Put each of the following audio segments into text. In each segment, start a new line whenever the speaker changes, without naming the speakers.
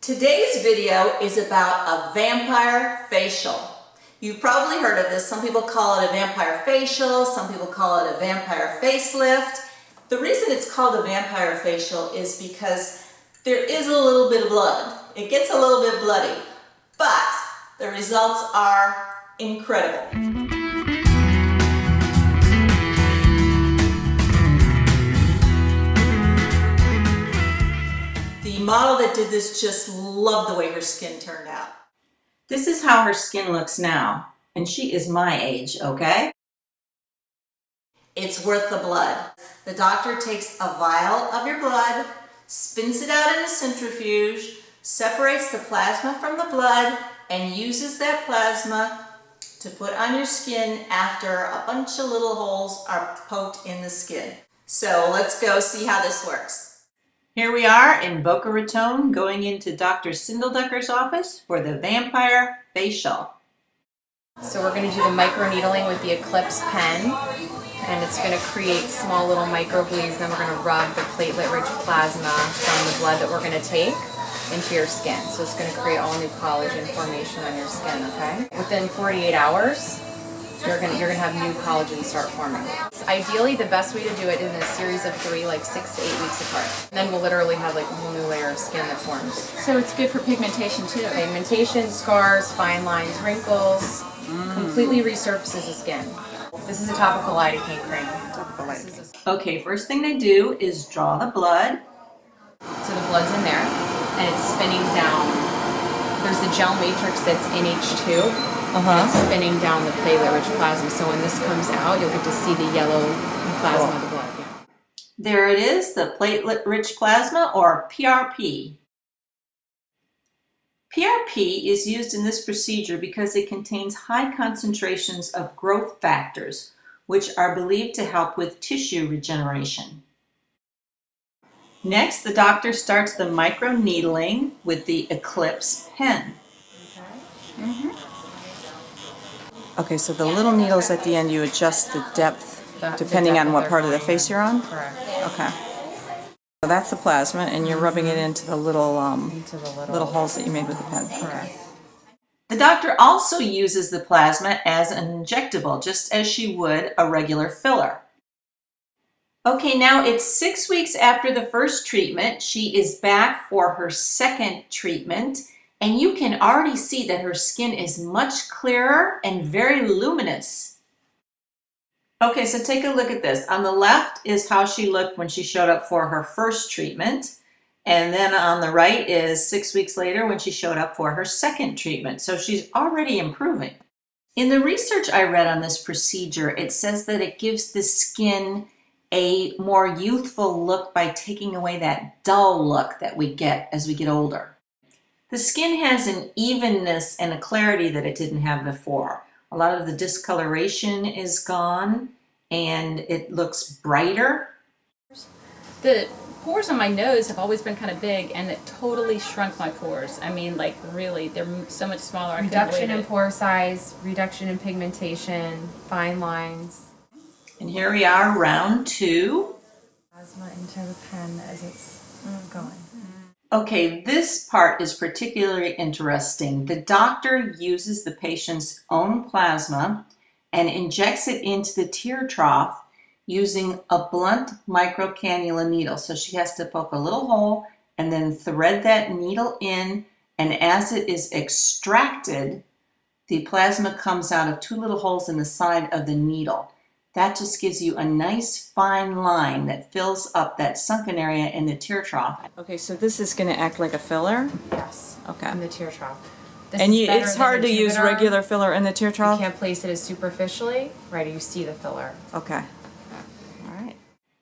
Today's video is about a vampire facial. You've probably heard of this. Some people call it a vampire facial, some people call it a vampire facelift. The reason it's called a vampire facial is because there is a little bit of blood. It gets a little bit bloody, but the results are incredible. The model that did this just loved the way her skin turned out.
This is how her skin looks now, and she is my age, okay?
It's worth the blood. The doctor takes a vial of your blood, spins it out in a centrifuge, separates the plasma from the blood, and uses that plasma to put on your skin after a bunch of little holes are poked in the skin. So let's go see how this works.
Here we are in Boca Raton going into Dr. Sindeldecker's office for the vampire facial.
So we're going to do the microneedling with the Eclipse pen, and it's going to create small little microbleeds. Then we're going to rub the platelet-rich plasma from the blood that we're going to take into your skin. So it's going to create all new collagen formation on your skin, okay? Within 48 hours, you're going to have new collagen start forming. Ideally, the best way to do it is in a series of 3, like 6 to 8 weeks apart. And then we'll literally have like a whole new layer of skin that forms.
So it's good for pigmentation too.
Pigmentation, scars, fine lines, wrinkles, completely resurfaces the skin. This is a topical lidocaine cream.
Okay, first thing they do is draw the blood.
So the blood's in there, and it's spinning down. There's the gel matrix that's in H2. And it's spinning down the platelet-rich plasma. So when this comes out, you'll get to see the yellow plasma of the blood. Yeah.
There it is, the platelet-rich plasma, or PRP. PRP is used in this procedure because it contains high concentrations of growth factors, which are believed to help with tissue regeneration. Next, the doctor starts the microneedling with the Eclipse pen.
Okay, so the little needles at the end, you adjust the depth depending on what part of the face you're on?
Correct.
Okay. So that's the plasma, and you're rubbing it into the little little holes that you made with the pen.
Correct.
The doctor also uses the plasma as an injectable, just as she would a regular filler. Okay, now it's 6 weeks after the first treatment. She is back for her second treatment. And you can already see that her skin is much clearer and very luminous. Okay, so take a look at this. On the left is how she looked when she showed up for her first treatment. And then on the right is 6 weeks later when she showed up for her second treatment. So she's already improving. In the research I read on this procedure, it says that it gives the skin a more youthful look by taking away that dull look that we get as we get older. The skin has an evenness and a clarity that it didn't have before. A lot of the discoloration is gone and it looks brighter.
The pores on my nose have always been kind of big, and it totally shrunk my pores. I mean, like really, they're so much smaller.
Reduction in pore size, reduction in pigmentation, fine lines.
And here we are, round 2.
Plasma into the pen as it's going.
Okay, this part is particularly interesting. The doctor uses the patient's own plasma and injects it into the tear trough using a blunt microcannula needle. So she has to poke a little hole and then thread that needle in, and as it is extracted, the plasma comes out of 2 little holes in the side of the needle. That just gives you a nice fine line that fills up that sunken area in the tear trough.
Okay, so this is going to act like a filler?
Yes.
Okay.
In the tear trough.
And it's hard to use regular filler in the tear
You
trough?
can't place it as superficially. Right, you see the filler.
Okay. All right.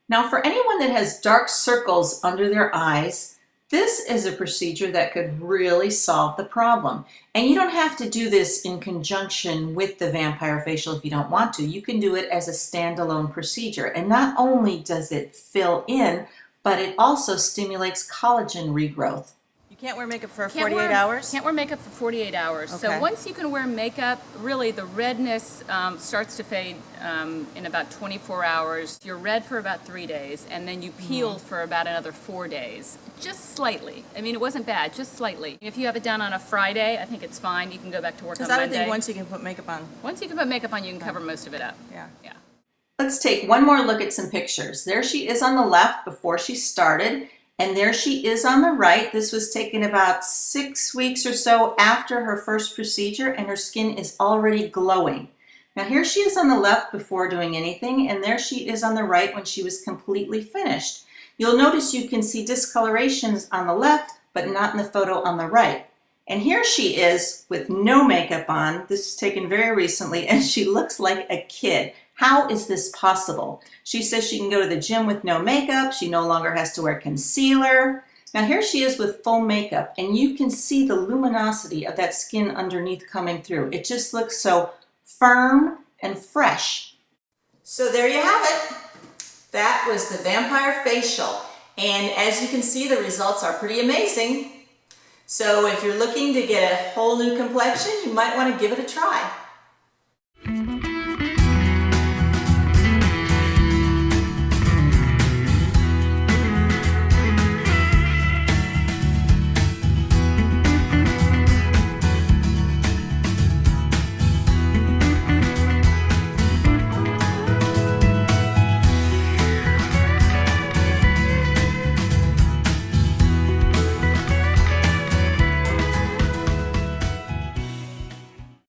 Now for anyone that has dark circles under their eyes, this is a procedure that could really solve the problem. And you don't have to do this in conjunction with the vampire facial if you don't want to. You can do it as a standalone procedure. And not only does it fill in, but it also stimulates collagen regrowth.
Can't wear makeup for
Can't
48 hours?
Can't wear makeup for 48 hours.
Okay.
So once you can wear makeup, really the redness starts to fade in about 24 hours. You're red for about 3 days, and then you peel for about another 4 days. Just slightly. I mean, it wasn't bad, just slightly. If you have it done on a Friday, I think it's fine. You can go back to work on
Because I
Monday.
would think once you can put makeup on.
Once you can put makeup on, you can cover most of it up.
Yeah.
Yeah.
Let's take one more look at some pictures. There she is on the left before she started, and there she is on the right. This was taken about 6 weeks or so after her first procedure, and her skin is already glowing. Now here she is on the left before doing anything, and there she is on the right when she was completely finished. You'll notice you can see discolorations on the left, but not in the photo on the right. And here she is with no makeup on. This was taken very recently, and she looks like a kid. How is this possible? She says she can go to the gym with no makeup. She no longer has to wear concealer. Now here she is with full makeup, and you can see the luminosity of that skin underneath coming through. It just looks so firm and fresh.
So there you have it. That was the Vampire Facial. And as you can see, the results are pretty amazing. So if you're looking to get a whole new complexion, you might want to give it a try.